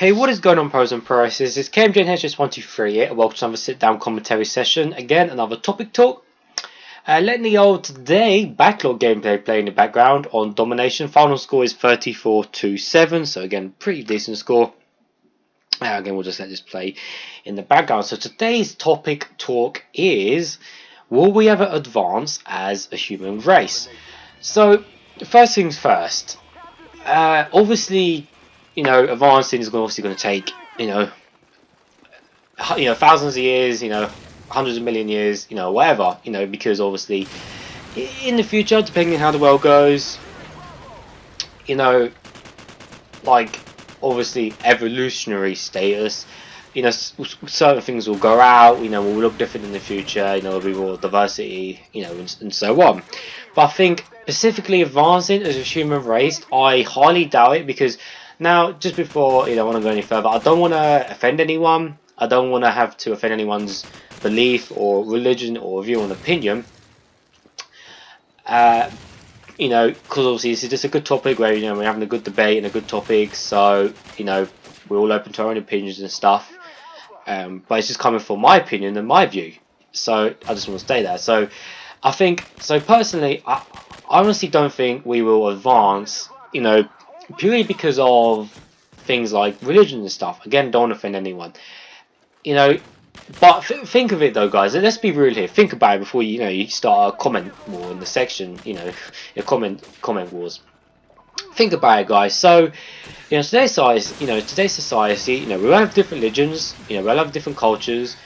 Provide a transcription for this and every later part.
Hey, what is going on, pros and PROesses? It's KMJNHS123 here, and welcome to another sit-down commentary session. Again, another topic talk. Letting the old today backlog gameplay play in the background on domination. Final score is 34-7, so again, pretty decent score. Again, we'll just let this play in the background. So today's topic talk is, will we ever advance as a human race? So, first things first. Obviously, advancing is obviously going to take, thousands of years, hundreds of million years, whatever, because obviously, in the future, depending on how the world goes, like, obviously, evolutionary status, certain things will go out, will look different in the future, there'll be more diversity, and so on. But I think, specifically advancing as a human race, I highly doubt it, because now, just before I want to go any further, I don't want to offend anyone. I don't want to have to offend anyone's belief or religion or view and opinion. Because obviously this is just a good topic where we're having a good debate and a good topic. So we're all open to our own opinions and stuff. But it's just coming from my opinion and my view. So I just want to stay there. So I think, personally, I honestly don't think we will advance. Purely because of things like religion and stuff. Again, don't offend anyone. But think of it though, guys. Let's be real here. Think about it before you start a comment war in the section. A comment wars. Think about it, guys. So, today's society, we all have different religions. We all have different cultures.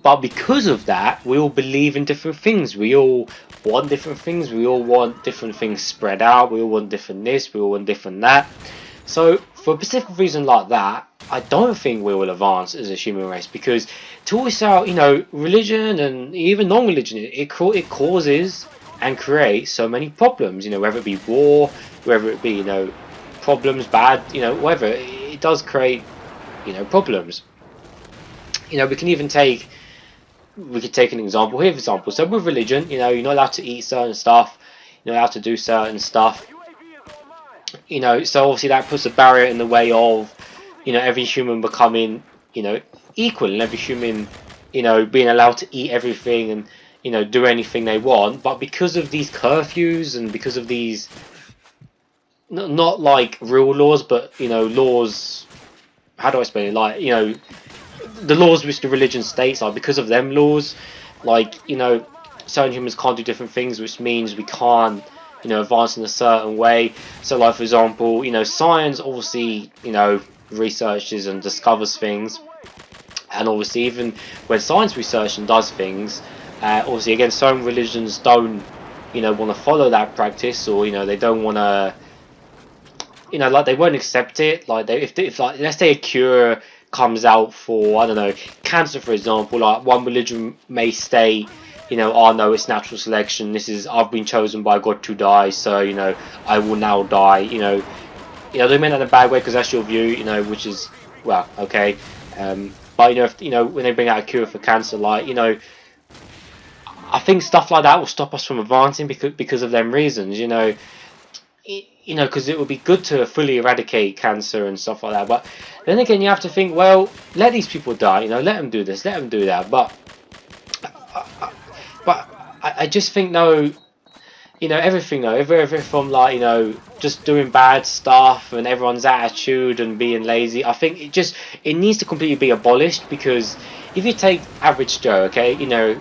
But because of that, we all believe in different things. We all want different things. We all want different things spread out. We all want different this. We all want different that. So for a specific reason like that, I don't think we will advance as a human race, because to always out, religion and even non-religion, it causes and creates so many problems. Whether it be war, whether it be problems, bad, whatever, it does create problems. We can even take. We could take an example here, for example. So with religion, you're not allowed to eat certain stuff, you're not allowed to do certain stuff. So obviously that puts a barrier in the way of, every human becoming, equal, and every human, being allowed to eat everything and, do anything they want. But because of these curfews and because of these, not like real laws, but laws. How do I explain it? Like the laws which the religion states, are because of them laws, like certain humans can't do different things, which means we can't advance in a certain way. So like, for example, science obviously researches and discovers things, and obviously even when science researches and does things, obviously again some religions don't want to follow that practice, or they don't want to, like they won't accept it. Like if like, let's say a cure comes out for, I don't know, cancer, for example, like one religion may state, oh no, it's natural selection, I've been chosen by God to die, so I will now die. They mean that in a bad way, because that's your view, which is, well, okay. But if, when they bring out a cure for cancer, like I think stuff like that will stop us from advancing because of them reasons. Because it would be good to fully eradicate cancer and stuff like that. But then again, you have to think, well, let these people die, let them do this, let them do that. But I just think, no, everything, though, everything from, like, just doing bad stuff and everyone's attitude and being lazy, I think it needs to completely be abolished. Because if you take average Joe, okay,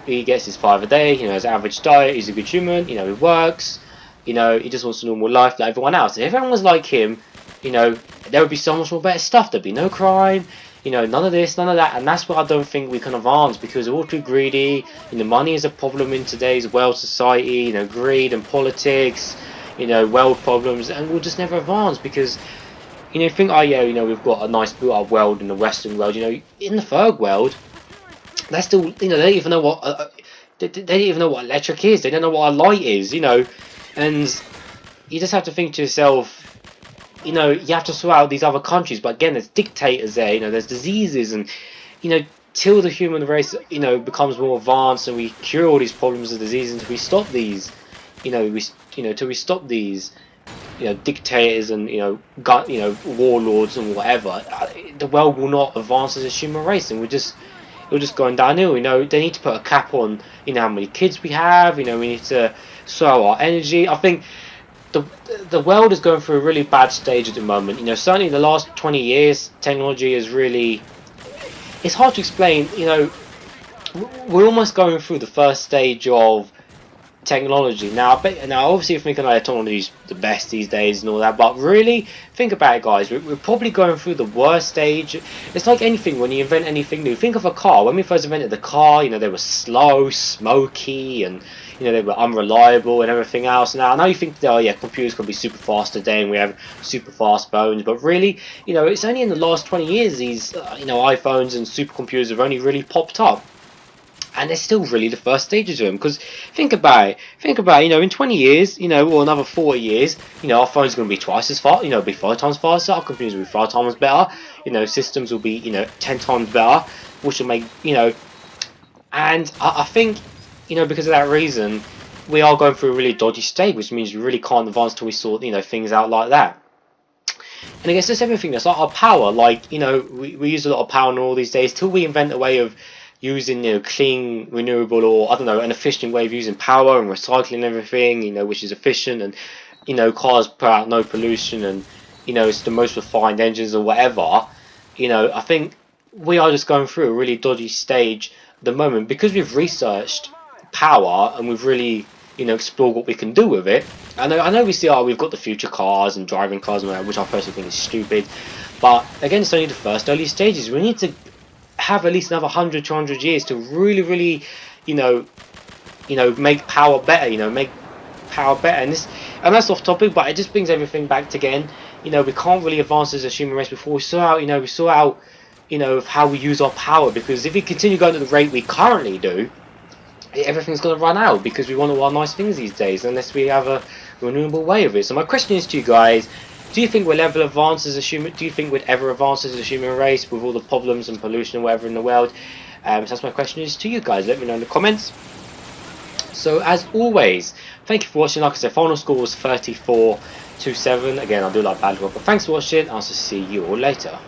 he gets his 5 a day, his average diet, he's a good human, he works, he just wants a normal life like everyone else. If everyone was like him, there would be so much more better stuff. There'd be no crime, none of this, none of that. And that's why I don't think we can advance, because we're all too greedy. Money is a problem in today's world society, greed and politics, world problems, and we'll just never advance. Because think, oh yeah, we've got a nice built up world in the Western world. In the third world, they're still, they don't even know what they don't even know what electric is. They don't know what a light is. And you just have to think to yourself, you have to sort out these other countries. But again, there's dictators there, there's diseases, and till the human race becomes more advanced and we cure all these problems and diseases, until we stop these, till we stop these, dictators and warlords and whatever, the world will not advance as a human race, and we're just going downhill. They need to put a cap on how many kids we have. We need to sow our energy. I think the world is going through a really bad stage at the moment. Certainly the last 20 years, technology is really, it's hard to explain. We're almost going through the first stage of technology now. Obviously, if thinking like technology is the best these days and all that, but really think about it, guys. We're probably going through the worst stage. It's like anything when you invent anything new. Think of a car. When we first invented the car, they were slow, smoky, and they were unreliable and everything else. Now I know you think, oh yeah, computers can be super fast today and we have super fast phones, but really, it's only in the last 20 years these iPhones and supercomputers have only really popped up. And they're still really the first stages of them. Because think about it, in 20 years, or another 40 years, our phones are going to be twice as fast, be 5 times faster, our computers will be 5 times better, systems will be, 10 times better, which will make, and I think, because of that reason, we are going through a really dodgy state, which means we really can't advance till we sort, things out like that. And I guess that's everything. That's like our power. Like, we use a lot of power in all these days till we invent a way of using clean, renewable, or I don't know, an efficient way of using power and recycling everything, which is efficient, and cars put out no pollution, and it's the most refined engines or whatever. I think we are just going through a really dodgy stage at the moment because we've researched power and we've really explored what we can do with it. I know we see we've got the future cars and driving cars and all that, which I personally think is stupid, but again, it's only the first early stages. We need to have at least another 100, 200 years to really, make power better. Make power better, and that's off topic, but it just brings everything back to again. We can't really advance as a human race before we sort out, of how we use our power. Because if we continue going at the rate we currently do, everything's going to run out because we want all our nice things these days, unless we have a renewable way of it. So my question is to you guys. Do you think we'll ever advance as a human? Do you think we'd ever advance as a human race with all the problems and pollution and whatever in the world? So that's my question is to you guys. Let me know in the comments. So as always, thank you for watching. Like I said, final score was 34-7. Again, I do like bad work, but thanks for watching. I'll see you all later.